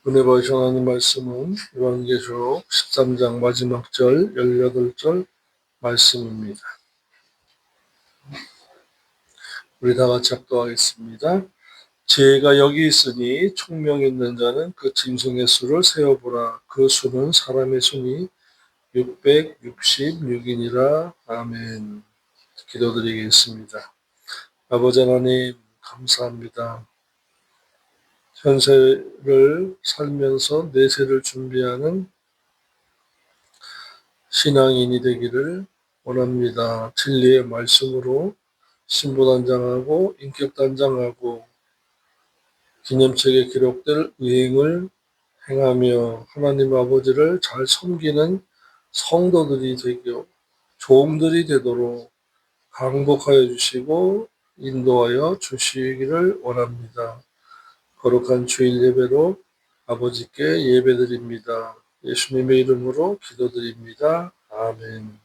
은혜 받으신 하나님 말씀은 요한계시록 13장 마지막 절 18절 말씀입니다. 우리 다 같이 합독하겠습니다. 지혜가 여기 있으니 총명 있는 자는 그 짐승의 수를 세어보라. 그 수는 사람의 수니 666이니라. 아멘. 기도드리겠습니다. 아버지 하나님 감사합니다. 현세를 살면서 내세를 준비하는 신앙인이 되기를 원합니다. 진리의 말씀으로 신부단장하고 인격단장하고 기념책에 기록될 의행을 행하며 하나님 아버지를 잘 섬기는 성도들이 되고 종들이 되도록 강복하여 주시고 인도하여 주시기를 원합니다. 거룩한 주일 예배로 아버지께 예배드립니다. 예수님의 이름으로 기도드립니다. 아멘.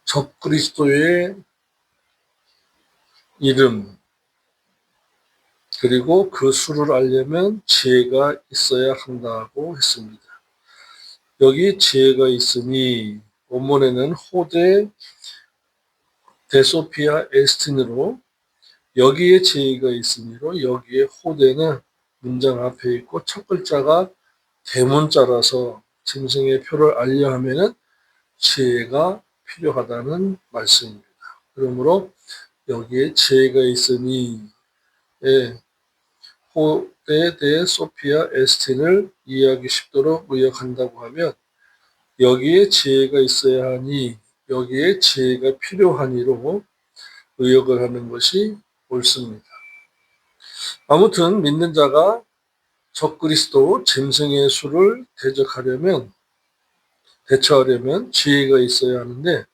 적그리스도의 이름 그리고 그 수를 알려면 지혜가 있어야 한다고 했습니다. 여기 지혜가 있으니 원문에는 호데 데소피아 에스틴으로 여기에 지혜가 있으니로 여기에 호데는 문장 앞에 있고 첫 글자가 대문자라서 짐승의 표를 알려 하면은 지혜가 필요하다는 말씀입니다. 그러므로 여기에 지혜가 있으니 호데 데 소피아 에스틴을 이해하기 쉽도록 의역한다고 하면 여기에 지혜가 있어야 하니 여기에 지혜가 필요하니로 의역을 하는 것이 옳습니다. 아무튼 믿는 자가 적그리스도 짐승의 수를 대처하려면 지혜가 있어야 하는데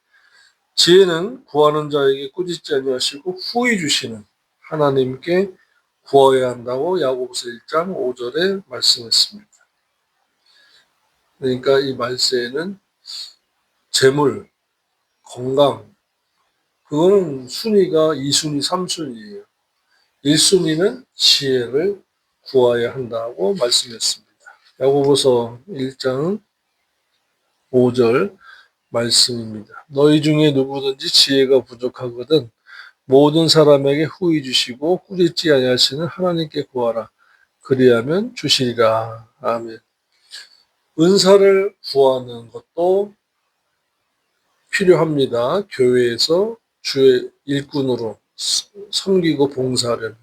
지혜는 구하는 자에게 꾸짖지 아니하시고 후히 주시는 하나님께 구해야 한다고 야고보서 1장 5절에 말씀했습니다. 그러니까 이 말세에는 재물, 건강, 그거는 순위가 2순위, 3순위예요. 1순위는 지혜를 구해야 한다고 말씀했습니다. 야고보서 1장 5절 말씀입니다. 너희 중에 누구든지 지혜가 부족하거든 모든 사람에게 후히 주시고 꾸짖지 아니하시는 하나님께 구하라. 그리하면 주시리라. 아멘. 은사를 구하는 것도 필요합니다. 교회에서 주의 일꾼으로 섬기고 봉사하려면.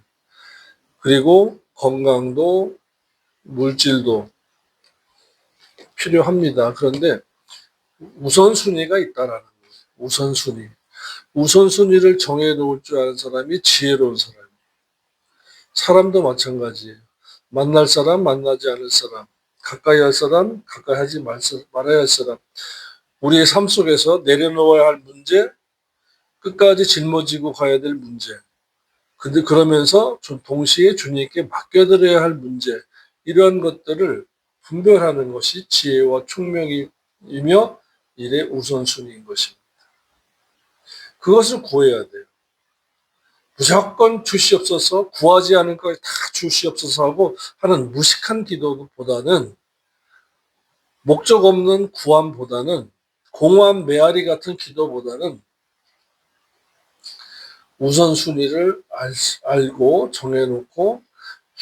그리고 건강도 물질도 필요합니다. 그런데 우선순위가 있다라는 거예요. 우선순위. 우선순위를 정해놓을 줄 아는 사람이 지혜로운 사람이에요. 사람도 마찬가지예요. 만날 사람, 만나지 않을 사람, 가까이 할 사람, 가까이 하지 말아야 할 사람. 우리의 삶 속에서 내려놓아야 할 문제, 끝까지 짊어지고 가야 될 문제. 근데 그러면서 동시에 주님께 맡겨드려야 할 문제, 이러한 것들을 분별하는 것이 지혜와 총명이며 일의 우선순위인 것입니다. 그것을 구해야 돼요. 무조건 주시옵소서, 구하지 않은 걸 다 주시옵소서 하고 하는 무식한 기도보다는 목적 없는 구함보다는 공허한 메아리 같은 기도보다는 우선순위를 알고 정해놓고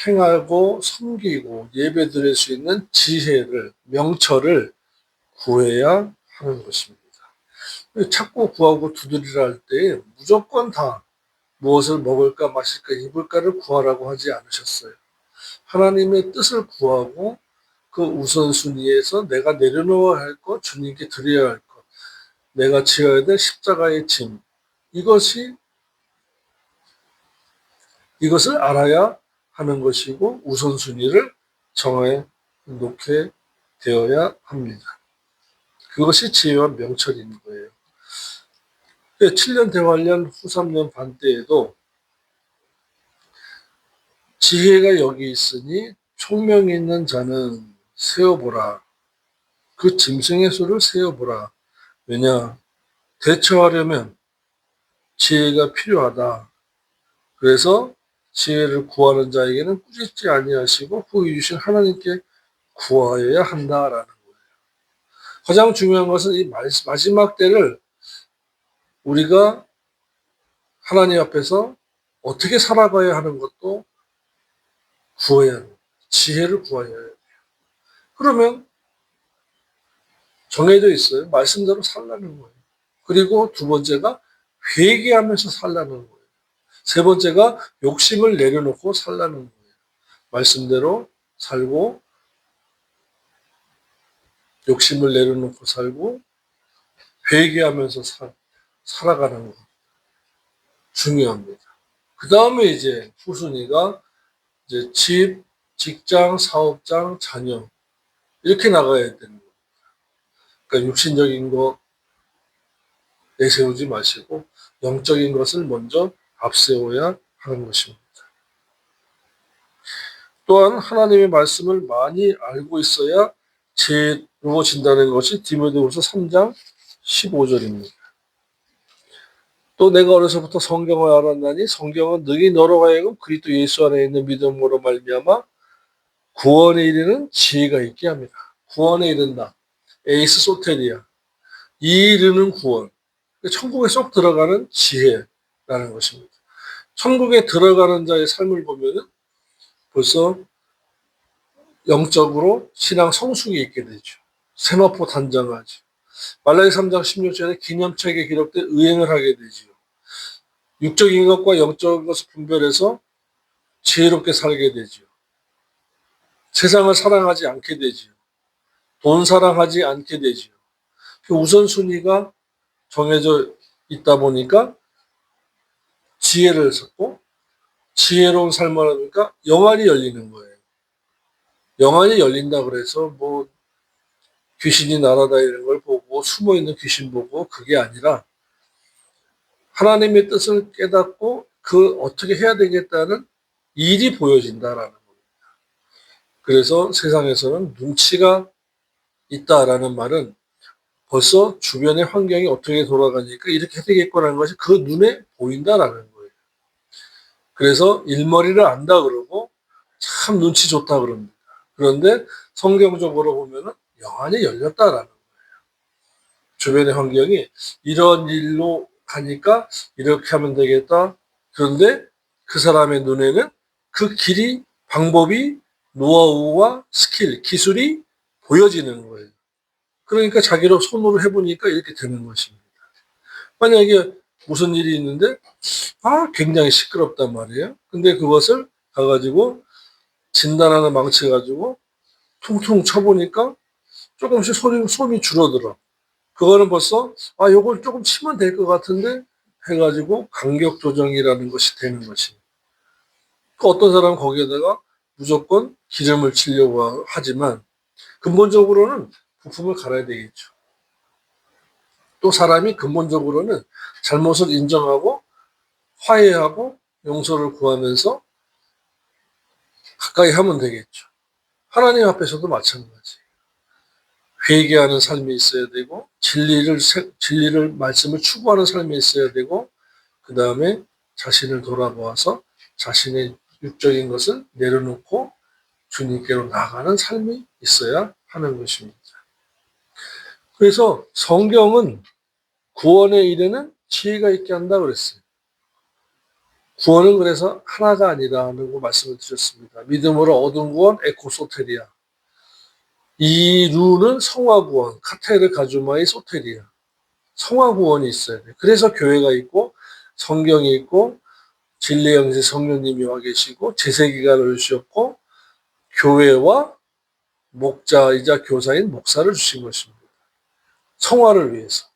행하고 섬기고 예배드릴 수 있는 지혜를, 명철을 구해야 하는 것입니다. 찾고 구하고 두드리라 할 때 무조건 다 무엇을 먹을까 마실까 입을까를 구하라고 하지 않으셨어요. 하나님의 뜻을 구하고 그 우선순위에서 내가 내려놓아야 할 것, 주님께 드려야 할 것, 내가 지어야 될 십자가의 짐, 이것을 알아야 하는 것이고 우선순위를 정해 놓게 되어야 합니다. 그것이 지혜와 명철인 거예요. 7년 대환련 후 3년 반 때에도 지혜가 여기 있으니 총명이 있는 자는 세어보라. 그 짐승의 수를 세어보라. 왜냐? 대처하려면 지혜가 필요하다. 그래서 지혜를 구하는 자에게는 꾸짖지 아니하시고 후히 주신 하나님께 구하여야 한다라는 거예요. 가장 중요한 것은 이 마지막 때를 우리가 하나님 앞에서 어떻게 살아가야 하는 것도 구해야 해요. 지혜를 구해야 해요. 그러면 정해져 있어요. 말씀대로 살라는 거예요. 그리고 두 번째가 회개하면서 살라는 거예요. 세 번째가 욕심을 내려놓고 살라는 거예요. 말씀대로 살고 욕심을 내려놓고 살고 회개하면서 살아가는 거 중요합니다. 그 다음에 이제 후순위가 이제 집, 직장, 사업장, 자녀 이렇게 나가야 되는 거예요. 그러니까 육신적인 거 내세우지 마시고 영적인 것을 먼저 앞세워야 하는 것입니다. 또한 하나님의 말씀을 많이 알고 있어야 이루어진다는 것이 디모데후서 3장 15절입니다. 또 내가 어려서부터 성경을 알았나니 성경은 능히 너로 하여금 그리스도 예수 안에 있는 믿음으로 말미암아 구원에 이르는 지혜가 있게 합니다. 구원에 이른다. 에이스 소테리아. 이르는 구원. 천국에 쏙 들어가는 지혜라는 것입니다. 천국에 들어가는 자의 삶을 보면은 벌써 영적으로 신앙 성숙이 있게 되죠. 세마포 단장하죠. 말라기 3장 16절에 기념책에 기록된 의행을 하게 되지요. 육적인 것과 영적인 것을 분별해서 지혜롭게 살게 되지요. 세상을 사랑하지 않게 되지요. 돈 사랑하지 않게 되지요. 그 우선순위가 정해져 있다 보니까 지혜를 찾고 지혜로운 삶을 하니까 영안이 열리는 거예요. 영안이 열린다 그래서 뭐 귀신이 날아다니는 걸 보고 숨어있는 귀신 보고 그게 아니라 하나님의 뜻을 깨닫고 그 어떻게 해야 되겠다는 일이 보여진다라는 겁니다. 그래서 세상에서는 눈치가 있다라는 말은 벌써 주변의 환경이 어떻게 돌아가니까 이렇게 해야 되겠구나라는 것이 그 눈에 보인다라는 거예요. 그래서 일머리를 안다 그러고 참 눈치 좋다 그럽니다. 그런데 성경적으로 보면은 영안이 열렸다라는 거예요. 주변의 환경이 이런 일로 가니까 이렇게 하면 되겠다. 그런데 그 사람의 눈에는 그 길이, 방법이, 노하우와 스킬, 기술이 보여지는 거예요. 그러니까 자기로 손으로 해보니까 이렇게 되는 것입니다. 만약에 무슨 일이 있는데, 굉장히 시끄럽단 말이에요. 근데 그것을 가가지고 진단하는 망치 가지고 퉁퉁 쳐보니까 조금씩 소음이 줄어들어. 그거는 벌써, 요걸 조금 치면 될 것 같은데 해가지고 간격 조정이라는 것이 되는 것입니다. 어떤 사람은 거기에다가 무조건 기름을 치려고 하지만 근본적으로는 부품을 갈아야 되겠죠. 또 사람이 근본적으로는 잘못을 인정하고 화해하고 용서를 구하면서 가까이 하면 되겠죠. 하나님 앞에서도 마찬가지. 회개하는 삶이 있어야 되고 진리를 말씀을 추구하는 삶이 있어야 되고 그 다음에 자신을 돌아보아서 자신의 육적인 것을 내려놓고 주님께로 나가는 삶이 있어야 하는 것입니다. 그래서 성경은 구원에 이르는 지혜가 있게 한다 그랬어요. 구원은 그래서 하나가 아니라고 말씀을 드렸습니다. 믿음으로 얻은 구원 에코소테리아. 이 루는 성화구원, 카테르 가주마의 소테리아. 성화구원이 있어야 돼. 그래서 교회가 있고 성경이 있고 진리 영지 성령님이 와 계시고 제세기간을 주셨고 교회와 목자이자 교사인 목사를 주신 것입니다. 성화를 위해서.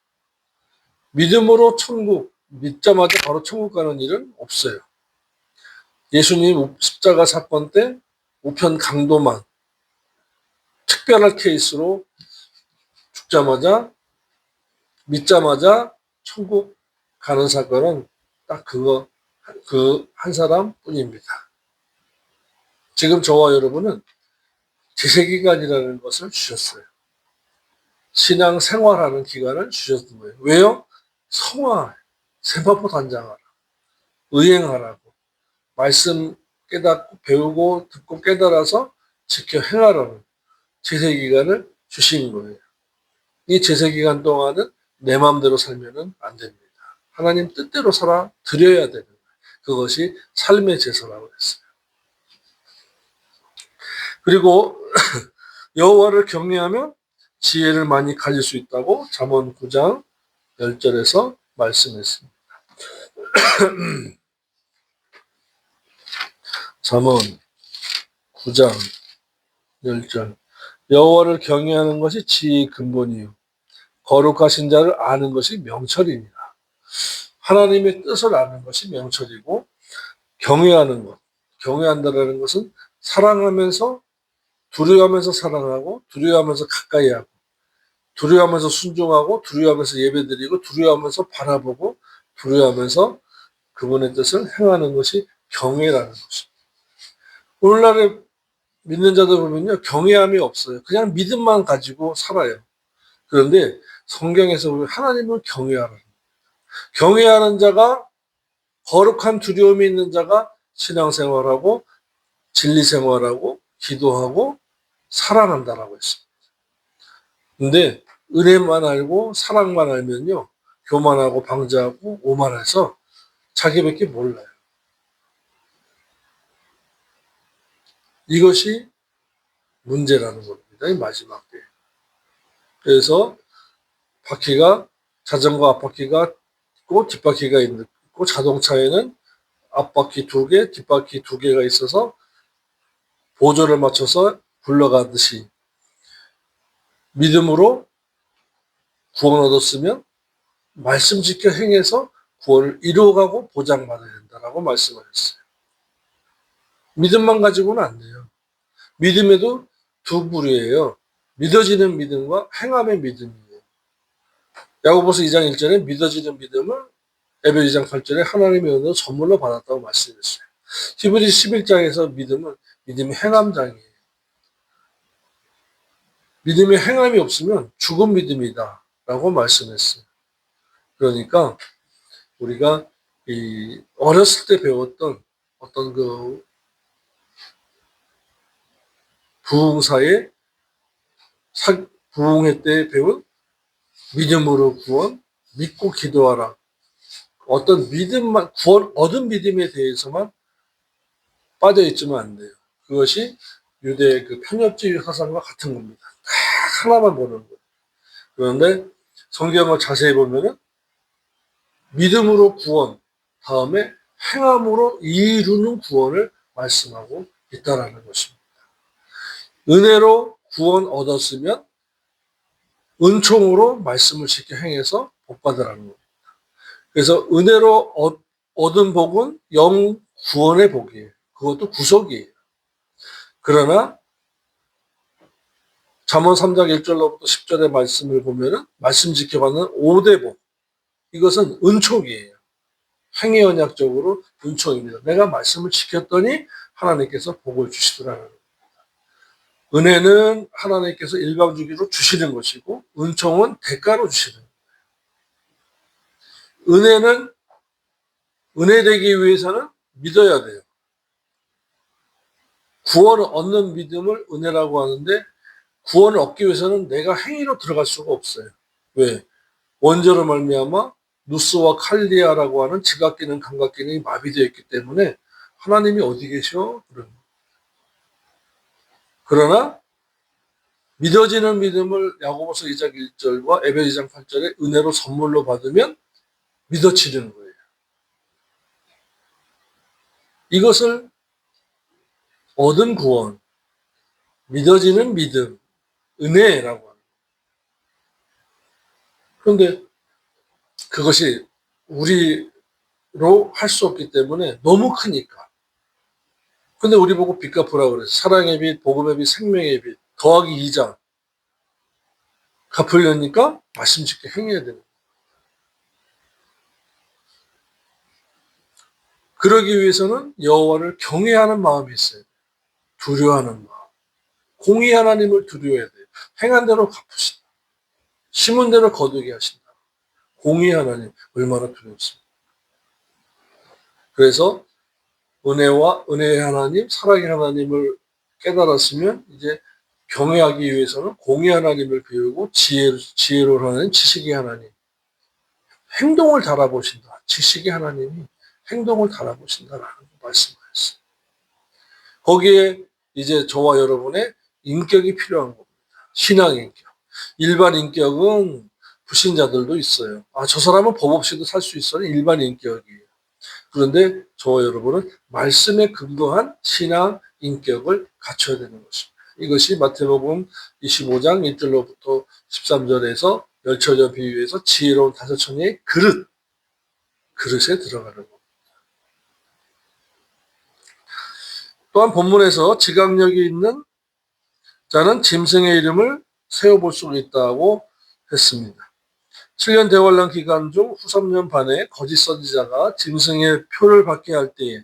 믿음으로 천국, 믿자마자 바로 천국 가는 일은 없어요. 예수님 십자가 사건 때 우편 강도만 특별한 케이스로 죽자마자 믿자마자 천국 가는 사건은 딱 그 한 사람 뿐입니다. 지금 저와 여러분은 제세기간이라는 것을 주셨어요. 신앙 생활하는 기간을 주셨던 거예요. 왜요? 성화, 세마포 단장하라, 의행하라고. 말씀 깨닫고 배우고 듣고 깨달아서 지켜 행하라는 제세기간을 주신 거예요. 이 제세기간 동안은 내 마음대로 살면은 안 됩니다. 하나님 뜻대로 살아 드려야 되는 거예요. 그것이 삶의 제사라고 했어요. 그리고 여호와를 경외하면 지혜를 많이 가질 수 있다고 잠언 9장 10절에서 말씀했습니다. 잠언 9장 10절 여호와를 경외하는 것이 지혜의 근본이요 거룩하신 자를 아는 것이 명철이니라. 하나님의 뜻을 아는 것이 명철이고 경외하는 것, 경외한다라는 것은 사랑하면서 두려워하면서 사랑하고 두려워하면서 가까이 하고 두려워하면서 순종하고 두려워하면서 예배드리고 두려워하면서 바라보고 두려워하면서 그분의 뜻을 행하는 것이 경외라는 것입니다. 오늘날에 믿는 자들 보면요. 경외함이 없어요. 그냥 믿음만 가지고 살아요. 그런데 성경에서 보면 하나님을 경외하라. 경외하는 자가 거룩한 두려움이 있는 자가 신앙생활하고 진리생활하고 기도하고 사랑한다라고 했습니다. 근데 은혜만 알고 사랑만 알면요. 교만하고 방자하고 오만해서 자기밖에 몰라요. 이것이 문제라는 겁니다. 이 마지막 때. 그래서 바퀴가 자전거 앞바퀴가 있고 뒷바퀴가 있고 자동차에는 앞바퀴 2개, 뒷바퀴 2개가 있어서 보조를 맞춰서 굴러가듯이 믿음으로 구원 얻었으면 말씀 지켜 행해서 구원을 이루어가고 보장받아야 된다라고 말씀하셨어요. 믿음만 가지고는 안 돼요. 믿음에도 두 부류예요. 믿어지는 믿음과 행함의 믿음이에요. 야고보서 2장 1절에 믿어지는 믿음을 에베소 2장 8절에 하나님의 은혜로 선물로 받았다고 말씀했어요. 히브리 11장에서 믿음은 믿음의 행함장이에요. 믿음의 행함이 없으면 죽은 믿음이다 라고 말씀했어요. 그러니까 우리가 어렸을 때 배웠던 어떤 그 부흥사의 부흥회 때 배운 믿음으로 구원, 믿고 기도하라. 어떤 믿음만, 구원 얻은 믿음에 대해서만 빠져있지만 안 돼요. 그것이 유대의 그 편협주의 사상과 같은 겁니다. 딱 하나만 보는 거예요. 그런데 성경을 자세히 보면은 믿음으로 구원, 다음에 행함으로 이루는 구원을 말씀하고 있다라는 것입니다. 은혜로 구원 얻었으면 은총으로 말씀을 지켜 행해서 복받으라는 겁니다. 그래서 은혜로 얻은 복은 영 구원의 복이에요. 그것도 구속이에요. 그러나 잠언 3장 1절로부터 10절의 말씀을 보면은 말씀 지켜받는 5대 복. 이것은 은총이에요. 행위 언약적으로 은총입니다. 내가 말씀을 지켰더니 하나님께서 복을 주시더라는 겁니다. 은혜는 하나님께서 일방주기로 주시는 것이고 은총은 대가로 주시는 거예요. 은혜는 은혜 되기 위해서는 믿어야 돼요. 구원을 얻는 믿음을 은혜라고 하는데 구원을 얻기 위해서는 내가 행위로 들어갈 수가 없어요. 왜? 원죄로 말미암아 누스와 칼리아라고 하는 지각기능, 감각기능이 마비되어 있기 때문에 하나님이 어디 계셔? 그러나 믿어지는 믿음을 야고보서 2장 1절과 에베소 2장 8절에 은혜로 선물로 받으면 믿어지는 거예요. 이것을 얻은 구원, 믿어지는 믿음, 은혜라고 합니다. 그런데 그것이 우리로 할 수 없기 때문에 너무 크니까. 근데 우리 보고 빚 갚으라고 그래서 사랑의 빚, 복음의 빚, 생명의 빚 더하기 2장 갚으려니까 말씀 지켜 행해야 되는 거예요. 그러기 위해서는 여호와를 경외하는 마음이 있어야 돼요. 두려워하는 마음. 공의 하나님을 두려워해야 돼요. 행한 대로 갚으신다. 심은 대로 거두게 하신다. 공의 하나님 얼마나 두렵습니까? 그래서 은혜의 하나님, 사랑의 하나님을 깨달았으면 이제 경외하기 위해서는 공의 하나님을 배우고 지혜로운 하나님, 지식의 하나님, 행동을 달아보신다. 지식의 하나님이 행동을 달아보신다라는 말씀하셨어요. 거기에 이제 저와 여러분의 인격이 필요한 겁니다. 신앙 인격. 일반 인격은 불신자들도 있어요. 저 사람은 법 없이도 살 수 있어요. 일반 인격이에요. 그런데 저와 여러분은 말씀에 근거한 신앙 인격을 갖춰야 되는 것입니다. 이것이 마태복음 25장 1절로부터 13절에서 열처녀 비유에서 지혜로운 다섯 처녀의 그릇에 들어가는 겁니다. 또한 본문에서 지각력이 있는 자는 짐승의 이름을 세워볼 수 있다고 했습니다. 7년 대환란 기간 중 후 3년 반에 거짓 선지자가 짐승의 표를 받게 할 때에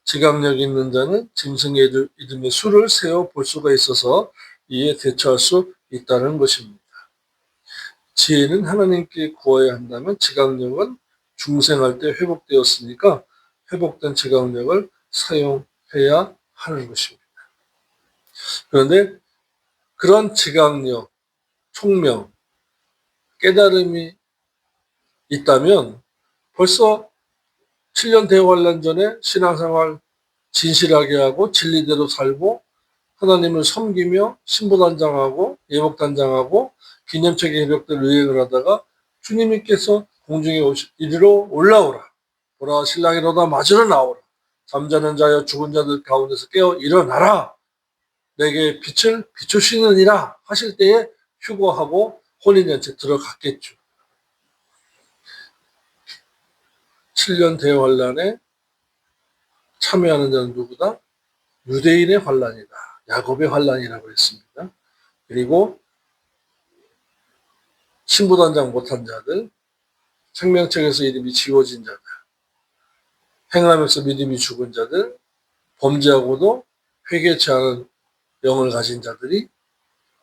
지각력 있는 자는 짐승의 이름의 수를 세워볼 수가 있어서 이에 대처할 수 있다는 것입니다. 지혜는 하나님께 구해야 한다면 지각력은 중생할 때 회복되었으니까 회복된 지각력을 사용해야 하는 것입니다. 그런데 그런 지각력, 총명, 깨달음이 있다면 벌써 7년 대환란 전에 신앙생활 진실하게 하고 진리대로 살고 하나님을 섬기며 신부단장하고 예복단장하고 기념체계 해력들 유행을 하다가 주님께서 공중에 이리로 올라오라. 보라 신랑이로다 맞으러 나오라. 잠자는 자여 죽은 자들 가운데서 깨어 일어나라. 내게 빛을 비추시느니라 하실 때에 휴거하고 혼인잔치에 들어갔겠죠. 7년 대환란에 참여하는 자는 누구다? 유대인의 환란이다. 야곱의 환란이라고 했습니다. 그리고 신부단장 못한 자들, 생명책에서 이름이 지워진 자들, 행함에서 믿음이 죽은 자들, 범죄하고도 회개치 않은 영을 가진 자들이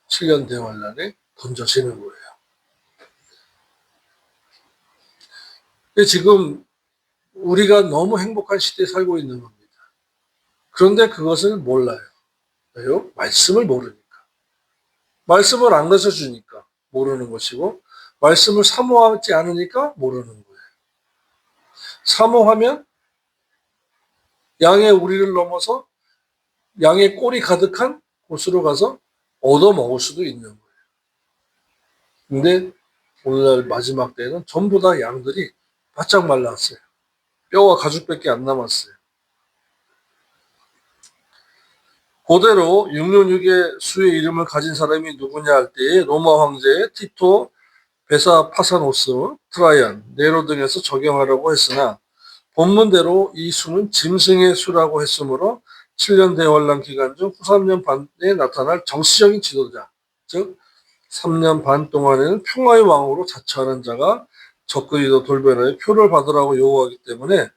7년 대환란에 던져지는 거예요. 지금 우리가 너무 행복한 시대에 살고 있는 겁니다. 그런데 그것을 몰라요. 왜요? 말씀을 모르니까. 말씀을 안 가르쳐 주니까 모르는 것이고 말씀을 사모하지 않으니까 모르는 거예요. 사모하면 양의 우리를 넘어서 양의 꼴이 가득한 곳으로 가서 얻어먹을 수도 있는 거예요. 근데 오늘날 마지막 때에는 전부 다 양들이 바짝 말랐어요. 뼈와 가죽밖에 안 남았어요. 그대로 666의 수의 이름을 가진 사람이 누구냐 할 때에 로마 황제 티토, 베사 파사노스, 트라이안, 네로 등에서 적용하라고 했으나 본문대로 이 수는 짐승의 수라고 했으므로 7년 대환란 기간 중 후 3년 반에 나타날 정치적인 지도자, 즉 3년 반 동안에는 평화의 왕으로 자처하는 자가 적그리도 돌변하여 표를 받으라고 요구하기 때문에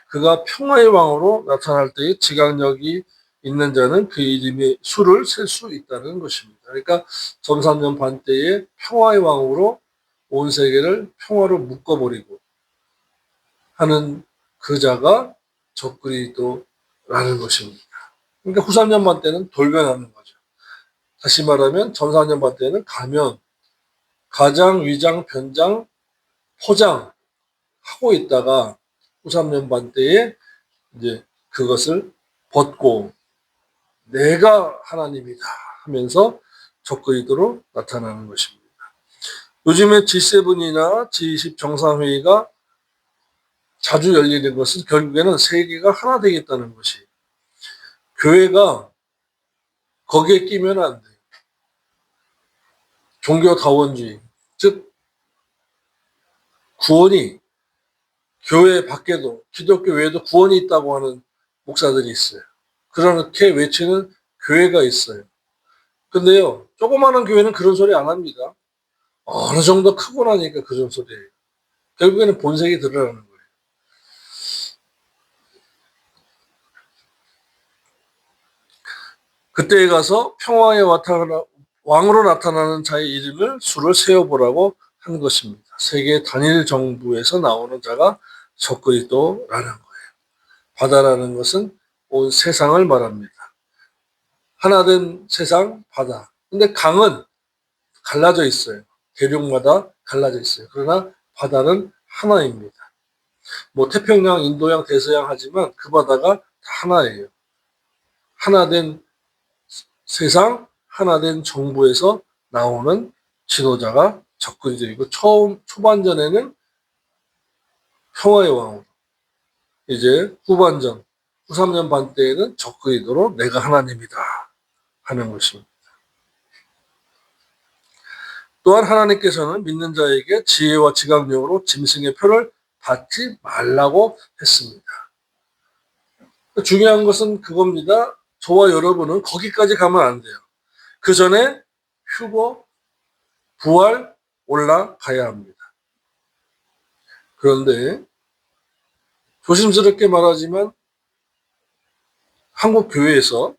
그가 평화의 왕으로 나타날 때의 지각력이 있는 자는 그 이름의 수를 셀 수 있다는 것입니다. 그러니까 전 3년 반 때에 평화의 왕으로 온 세계를 평화로 묶어버리고 하는 그 자가 적그리도라는 것입니다. 그러니까 후 3년 반 때는 돌변하는 거죠. 다시 말하면 전 4년 반 때는 가면, 가장, 위장, 변장, 포장 하고 있다가 후 3년 반 때에 이제 그것을 벗고 내가 하나님이다 하면서 적그리도로 나타나는 것입니다. 요즘에 G7이나 G20 정상회의가 자주 열리는 것은 결국에는 세계가 하나 되겠다는 것이, 교회가 거기에 끼면 안 돼요. 종교다원주의, 즉 구원이 교회 밖에도 기독교 외에도 구원이 있다고 하는 목사들이 있어요. 그렇게 외치는 교회가 있어요. 근데요, 조그마한 교회는 그런 소리 안 합니다. 어느 정도 크고 나니까 그런 소리예요. 결국에는 본색이 드러나는 거예요. 그때에 가서 평화의 왕으로 나타나는 자의 이름을 수를 세어보라고 한 것입니다. 세계 단일 정부에서 나오는 자가 적그리스도라는 거예요. 바다라는 것은 온 세상을 말합니다. 하나된 세상 바다. 근데 강은 갈라져 있어요. 대륙마다 갈라져 있어요. 그러나 바다는 하나입니다. 뭐 태평양, 인도양, 대서양 하지만 그 바다가 다 하나예요. 하나된 세상, 하나된 정부에서 나오는 지도자가 접근이 되고 초반전에는 평화의 왕으로 이제 후반전, 후 3년 반 때에는 접근이도록 내가 하나님이다 하는 것입니다. 또한 하나님께서는 믿는 자에게 지혜와 지각력으로 짐승의 표를 받지 말라고 했습니다. 중요한 것은 그겁니다. 저와 여러분은 거기까지 가면 안 돼요. 그 전에 휴거, 부활 올라가야 합니다. 그런데 조심스럽게 말하지만 한국 교회에서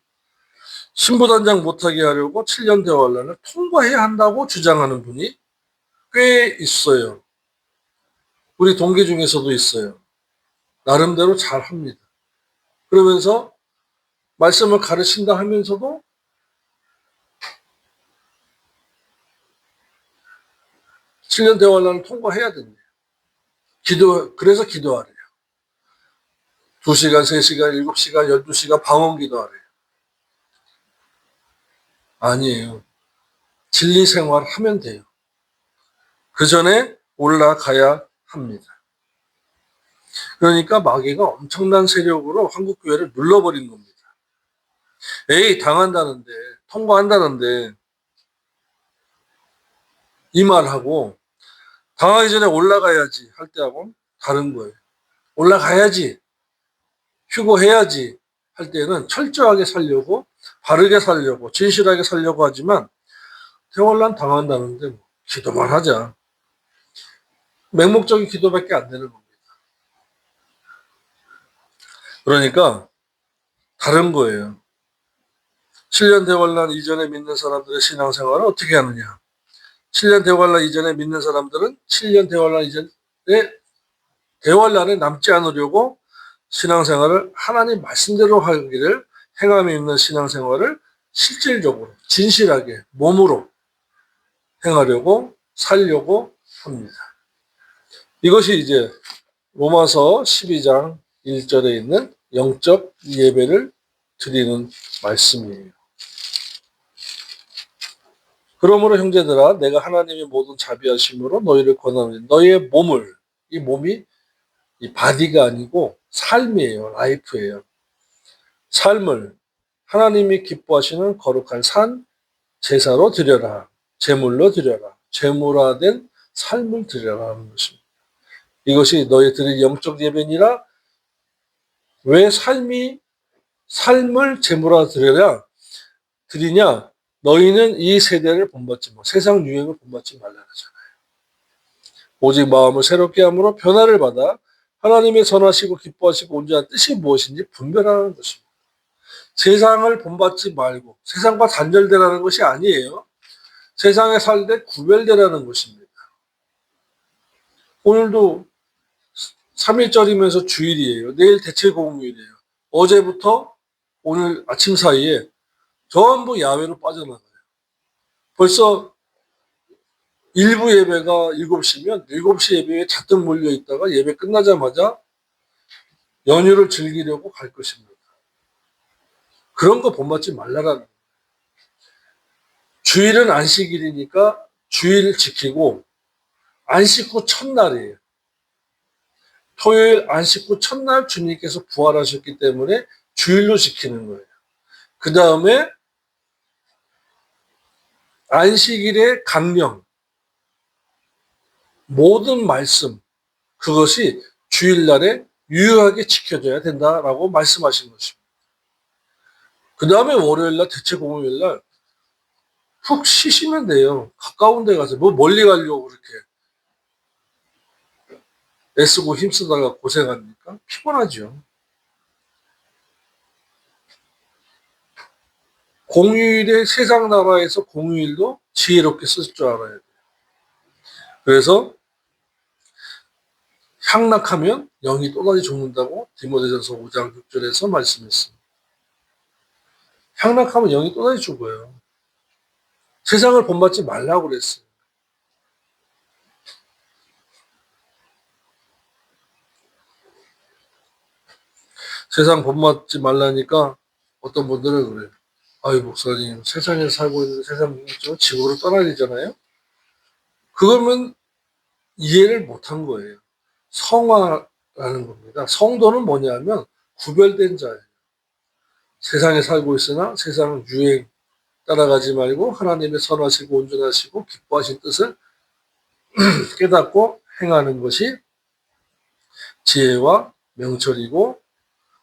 신부단장 못하게 하려고 7년 대환란을 통과해야 한다고 주장하는 분이 꽤 있어요. 우리 동기 중에서도 있어요. 나름대로 잘합니다. 그러면서 말씀을 가르친다 하면서도 칠 년 대환란을 통과해야 된대요. 그래서 기도하래요. 2시간, 3시간, 7시간, 12시간 방언 기도하래요. 아니에요. 진리 생활 하면 돼요. 그 전에 올라가야 합니다. 그러니까 마귀가 엄청난 세력으로 한국 교회를 눌러버린 겁니다. 에이, 당한다는데, 통과한다는데, 이 말하고, 당하기 전에 올라가야지 할 때하고는 다른 거예요. 올라가야지, 휴고해야지 할 때는 철저하게 살려고, 바르게 살려고, 진실하게 살려고 하지만, 대환란 당한다는데, 뭐, 기도만 하자. 맹목적인 기도밖에 안 되는 겁니다. 그러니까, 다른 거예요. 7년 대환란 이전에 믿는 사람들의 신앙생활은 어떻게 하느냐. 7년 대환란 이전에 믿는 사람들은 7년 대환란 이전에 대환란에 남지 않으려고 신앙생활을 하나님 말씀대로 하기를 행함이 있는 신앙생활을 실질적으로 진실하게 몸으로 행하려고 살려고 합니다. 이것이 이제 로마서 12장 1절에 있는 영적 예배를 드리는 말씀이에요. 그러므로 형제들아 내가 하나님의 모든 자비하심으로 너희를 권하노니 너희의 몸을, 이 몸이 이 바디가 아니고 삶이에요. 라이프예요. 삶을 하나님이 기뻐하시는 거룩한 산 제사로 드려라. 제물로 드려라. 제물화된 삶을 드려라 하는 것입니다. 이것이 너희들의 영적 예배니라. 왜 삶을 제물화 드리냐? 너희는 이 세대를 본받지 마. 세상 유행을 본받지 말라잖아요. 오직 마음을 새롭게 함으로 변화를 받아 하나님의 선하시고 기뻐하시고 온전한 뜻이 무엇인지 분별하는 것입니다. 세상을 본받지 말고 세상과 단절되라는 것이 아니에요. 세상에 살되 구별되라는 것입니다. 오늘도 3일절이면서 주일이에요. 내일 대체공휴일이에요. 어제부터 오늘 아침 사이에 전부 야외로 빠져나가요. 벌써 일부 예배가 7시면 7시 예배에 잔뜩 몰려있다가 예배 끝나자마자 연휴를 즐기려고 갈 것입니다. 그런 거 본받지 말라라는 거예요. 주일은 안식일이니까 주일 지키고 안식 후 첫날이에요. 토요일 안식 후 첫날 주님께서 부활하셨기 때문에 주일로 지키는 거예요. 그 다음에 안식일의 강령, 모든 말씀, 그것이 주일날에 유효하게 지켜져야 된다라고 말씀하신 것입니다. 그 다음에 월요일날 대체공휴일날 푹 쉬시면 돼요. 가까운 데 가서 뭐 멀리 가려고 그렇게 애쓰고 힘쓰다가 고생합니까? 피곤하죠. 공휴일에 세상 나라에서 공휴일도 지혜롭게 쓸 줄 알아야 돼요. 그래서 향락하면 영이 또다시 죽는다고 디모데전서 5장 6절에서 말씀했습니다. 향락하면 영이 또다시 죽어요. 세상을 본받지 말라고 그랬어요. 세상 본받지 말라니까 어떤 분들은 그래요. 아유, 목사님, 세상에 살고 있는데 세상 지구를 떠나야 되잖아요? 그러면 이해를 못한 거예요. 성화라는 겁니다. 성도는 뭐냐면 구별된 자예요. 세상에 살고 있으나 세상 유행 따라가지 말고 하나님의 선하시고 온전하시고 기뻐하신 뜻을 깨닫고 행하는 것이 지혜와 명철이고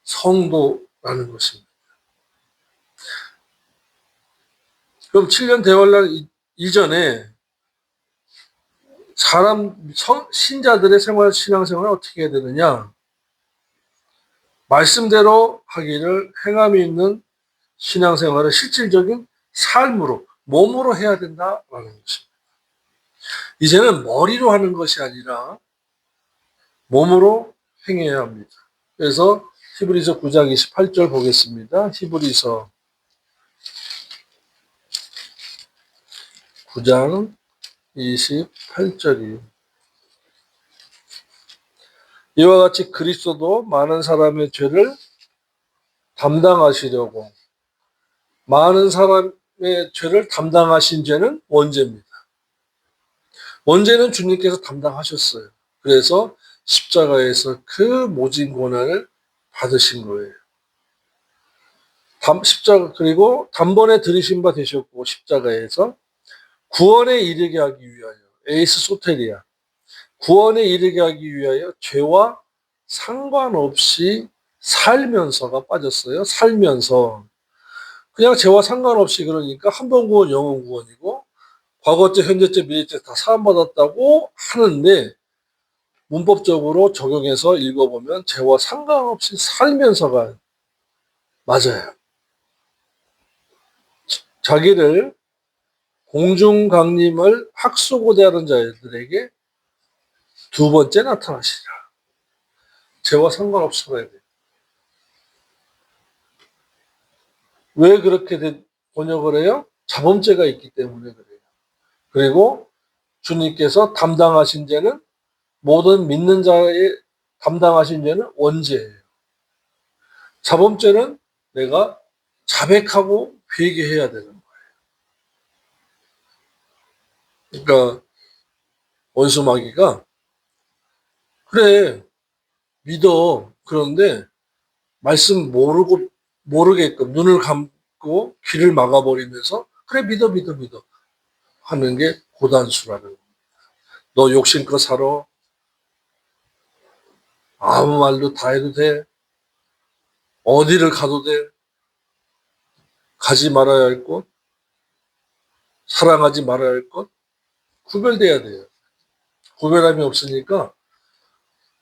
성도라는 것입니다. 그럼 7년 대환란 이전에 신자들의 신앙생활은 어떻게 해야 되느냐? 말씀대로 하기를 행함이 있는 신앙생활을 실질적인 삶으로, 몸으로 해야 된다라는 것입니다. 이제는 머리로 하는 것이 아니라 몸으로 행해야 합니다. 그래서 히브리서 9장 28절 보겠습니다. 히브리서 9장 28절이에요. 이와 같이 그리스도도 많은 사람의 죄를 담당하시려고, 많은 사람의 죄를 담당하신 죄는 원죄입니다. 원죄는 주님께서 담당하셨어요. 그래서 십자가에서 그 모진 고난을 받으신 거예요. 십자가, 그리고 단번에 들이신 바 되셨고, 십자가에서 구원에 이르게 하기 위하여, 에이스 소테리아, 구원에 이르게 하기 위하여 죄와 상관없이 살면서가 빠졌어요. 살면서. 그냥 죄와 상관없이, 그러니까 한 번 구원, 영원 구원이고, 과거죄, 현재죄, 미래죄 다 사함받았다고 하는데, 문법적으로 적용해서 읽어보면 죄와 상관없이 살면서가 맞아요. 자기를 공중강림을 학수고대하는 자들에게 두 번째 나타나시리라. 죄와 상관없이 살아야 돼요. 왜 그렇게 번역을 해요? 자범죄가 있기 때문에 그래요. 그리고 주님께서 담당하신 죄는, 모든 믿는 자의 담당하신 죄는 원죄예요. 자범죄는 내가 자백하고 회개해야 되는 거예요. 그러니까 원수마귀가 그래 믿어, 그런데 말씀 모르게끔 눈을 감고 귀를 막아버리면서 그래 믿어 하는 게 고단수라는 거예요. 너 욕심껏 살아, 아무 말도 다 해도 돼, 어디를 가도 돼, 가지 말아야 할 곳, 사랑하지 말아야 할 것, 구별돼야 돼요. 구별함이 없으니까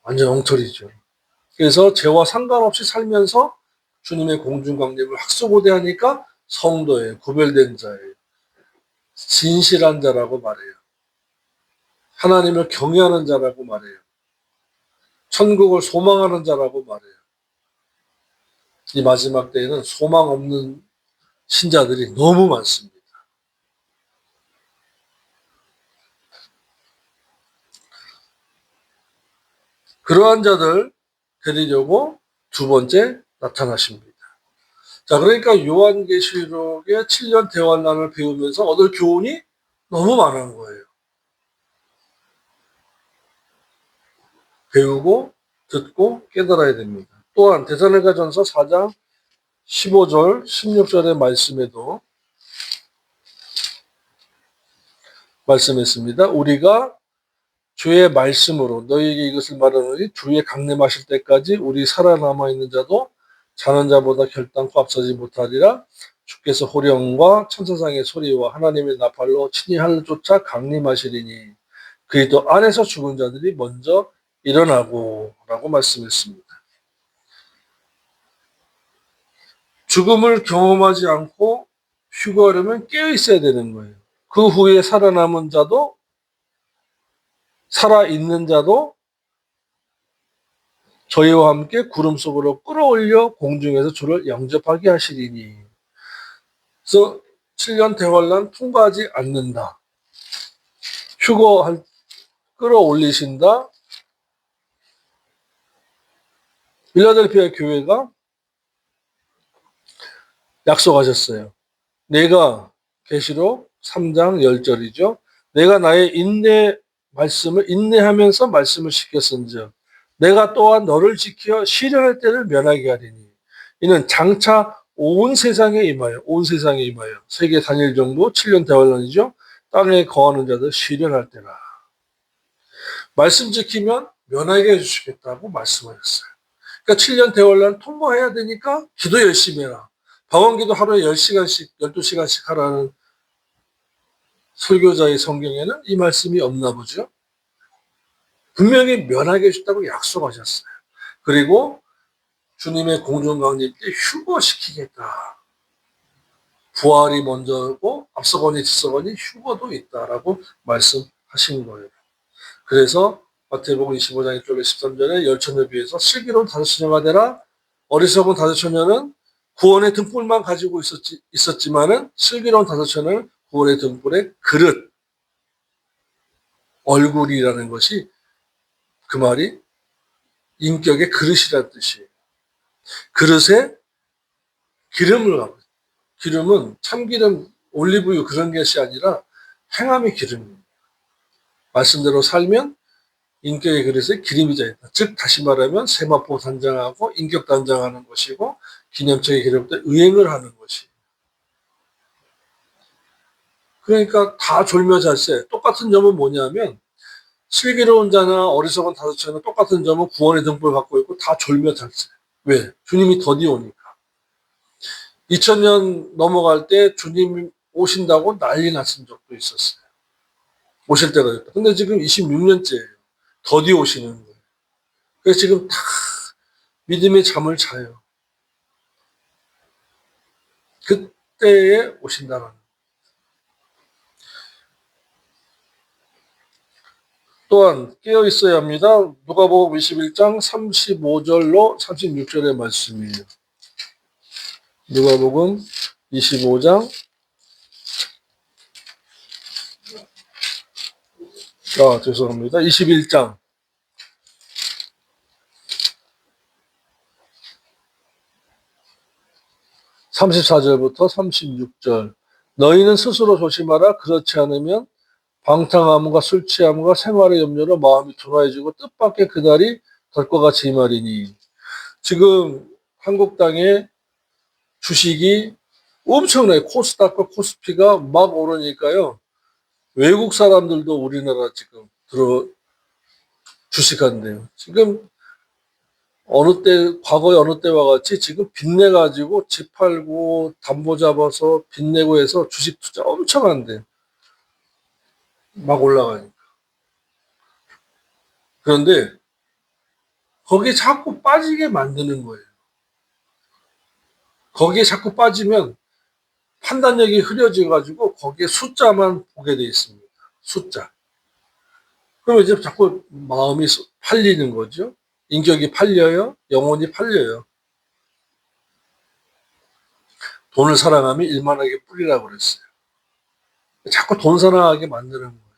완전 엉터리죠. 그래서 죄와 상관없이 살면서 주님의 공중강림을 학수고대하니까 성도예요. 구별된 자예요. 진실한 자라고 말해요. 하나님을 경외하는 자라고 말해요. 천국을 소망하는 자라고 말해요. 이 마지막 때에는 소망 없는 신자들이 너무 많습니다. 그러한 자들 데리려고 두 번째 나타나십니다. 자, 그러니까 요한계시록의 7년 대환란을 배우면서 얻을 교훈이 너무 많은 거예요. 배우고 듣고 깨달아야 됩니다. 또한 데살로니가전서 4장 15절, 16절의 말씀에도 말씀했습니다. 우리가 주의 말씀으로 너희에게 이것을 말하노니 주의 강림하실 때까지 우리 살아남아 있는 자도 자는 자보다 결단코 앞서지 못하리라. 주께서 호령과 천사장의 소리와 하나님의 나팔로 친히 하늘 쫓아 강림하시리니 그리스도 안에서 죽은 자들이 먼저 일어나고 라고 말씀했습니다. 죽음을 경험하지 않고 휴거하려면 깨어 있어야 되는 거예요. 그 후에 살아남은 자도, 살아있는 자도 저희와 함께 구름 속으로 끌어올려 공중에서 주를 영접하게 하시리니. 그래서 7년 대환란 통과하지 않는다. 휴거 끌어올리신다. 필라델피아 교회가 약속하셨어요. 내가 계시록 3장 10절이죠. 내가 나의 말씀을 인내하면서 말씀을 시켰은즉 내가 또한 너를 지켜 시련할 때를 면하게 하리니 이는 장차 온 세상에 임하여 세계 단일 정도 7년 대환란이죠. 땅에 거하는 자들 시련할 때라. 말씀 지키면 면하게 해주시겠다고 말씀하셨어요. 그러니까 7년 대환란 통과해야 되니까 기도 열심히 해라. 방언기도 하루에 10시간씩 12시간씩 하라는 설교자의 성경에는 이 말씀이 없나 보죠. 분명히 면하게 해줬다고 약속하셨어요. 그리고 주님의 공중강림 때 휴거시키겠다. 부활이 먼저고 앞서거니 뒤서거니 휴거도 있다라고 말씀하신 거예요. 그래서 마태복음 25장 1절에 13절에 열처녀에 비해서 슬기로운 다섯 처녀가 되라. 어리석은 다섯 처녀는 구원의 등불만 가지고 있었지만은 슬기로운 다섯 처녀는 구원의 등불의 그릇, 얼굴이라는 것이 그 말이 인격의 그릇이라는 뜻이에요. 그릇에 기름을 하고 기름은 참기름, 올리브유 그런 것이 아니라 행함의 기름입니다. 말씀대로 살면 인격의 그릇에 기름이 져있다. 즉 다시 말하면 세마포 단장하고 인격 단장하는 것이고 기념적인 기름 때 의행을 하는 것이. 그러니까 다 졸며 잘세. 똑같은 점은 뭐냐면 슬기로운 자나 어리석은 다섯 처는 똑같은 점은 구원의 등불을 갖고 있고 다 졸며 잘세. 왜? 주님이 더디 오니까. 2000년 넘어갈 때 주님 오신다고 난리 났은 적도 있었어요. 오실 때가 됐다. 근데 지금 26년째예요. 더디 오시는 거예요. 그래서 지금 다 믿음의 잠을 자요. 그때에 오신다는 거예요. 또한 깨어 있어야 합니다. 누가복음 21장 35절로 36절의 말씀이에요. 누가복음 25장 죄송합니다. 21장 34절부터 36절. 너희는 스스로 조심하라. 그렇지 않으면 방탕함과 술 취함과 생활의 염려로 마음이 둔화해지고 뜻밖의 그날이 될 것 같이 이 말이니. 지금 한국 땅에 주식이 엄청나게 코스닥과 코스피가 막 오르니까요. 외국 사람들도 우리나라 지금 주식한대요. 지금 과거에 어느 때와 같이 지금 빚내가지고 집 팔고 담보 잡아서 빚내고 해서 주식 투자 엄청 한대요. 막 올라가니까. 그런데 거기에 자꾸 빠지게 만드는 거예요. 거기에 자꾸 빠지면 판단력이 흐려져가지고 거기에 숫자만 보게 돼 있습니다. 숫자. 그러면 이제 자꾸 마음이 팔리는 거죠. 인격이 팔려요. 영혼이 팔려요. 돈을 사랑하면 일만하게 뿌리라고 그랬어요. 자꾸 돈 사랑하게 만드는 거예요.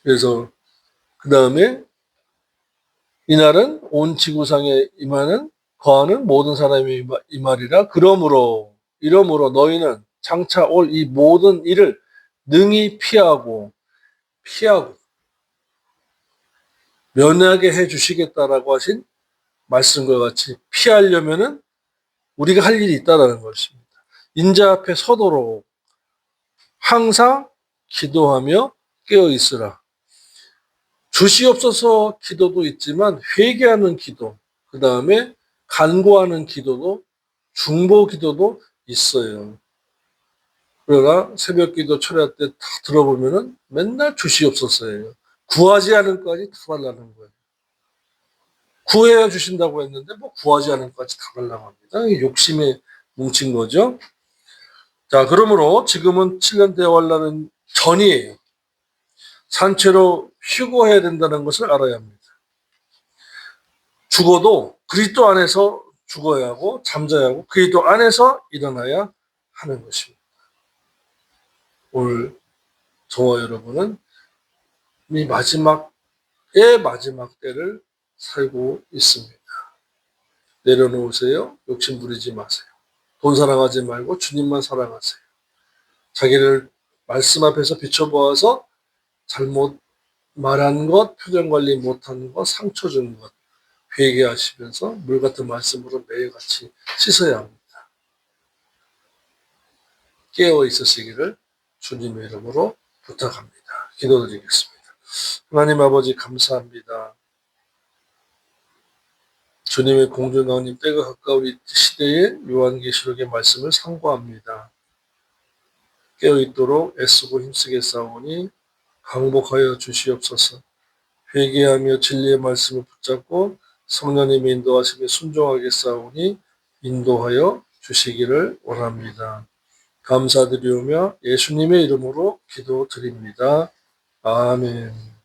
그래서 그 다음에 이날은 온 지구상에 거하는 모든 사람이 이 말이라. 이러므로 너희는 장차 올 이 모든 일을 능히 피하고 면하게 해 주시겠다라고 하신 말씀과 같이 피하려면은 우리가 할 일이 있다라는 것입니다. 인자 앞에 서도록 항상 기도하며 깨어 있으라. 주시옵소서 기도도 있지만 회개하는 기도, 그 다음에 간구하는 기도도, 중보 기도도 있어요. 그러나 새벽 기도 철야 때 다 들어보면은 맨날 주시옵소서예요. 구하지 않은 것까지 다 달라는 거예요. 구해야 주신다고 했는데 뭐 구하지 않은 것까지 다 달라고 합니다. 욕심에 뭉친 거죠. 자, 그러므로 지금은 7년 대환란은 전이에요. 산채로 휴거해야 된다는 것을 알아야 합니다. 죽어도 그리스도 안에서 죽어야 하고 잠자야 하고 그리스도 안에서 일어나야 하는 것입니다. 오늘 저와 여러분은 이 마지막의 마지막 때를 살고 있습니다. 내려놓으세요. 욕심 부리지 마세요. 돈 사랑하지 말고 주님만 사랑하세요. 자기를 말씀 앞에서 비춰보아서 잘못 말한 것, 표정 관리 못한 것, 상처 준 것, 회개하시면서 물 같은 말씀으로 매일같이 씻어야 합니다. 깨어 있으시기를 주님의 이름으로 부탁합니다. 기도드리겠습니다. 하나님 아버지 감사합니다. 주님의 공중하님 때가 가까운 시대에 요한계시록의 말씀을 상고합니다. 깨어있도록 애쓰고 힘쓰게 싸우니 항복하여 주시옵소서. 회개하며 진리의 말씀을 붙잡고 성령님의 인도하심에 순종하게 싸우니 인도하여 주시기를 원합니다. 감사드리오며 예수님의 이름으로 기도드립니다. 아멘.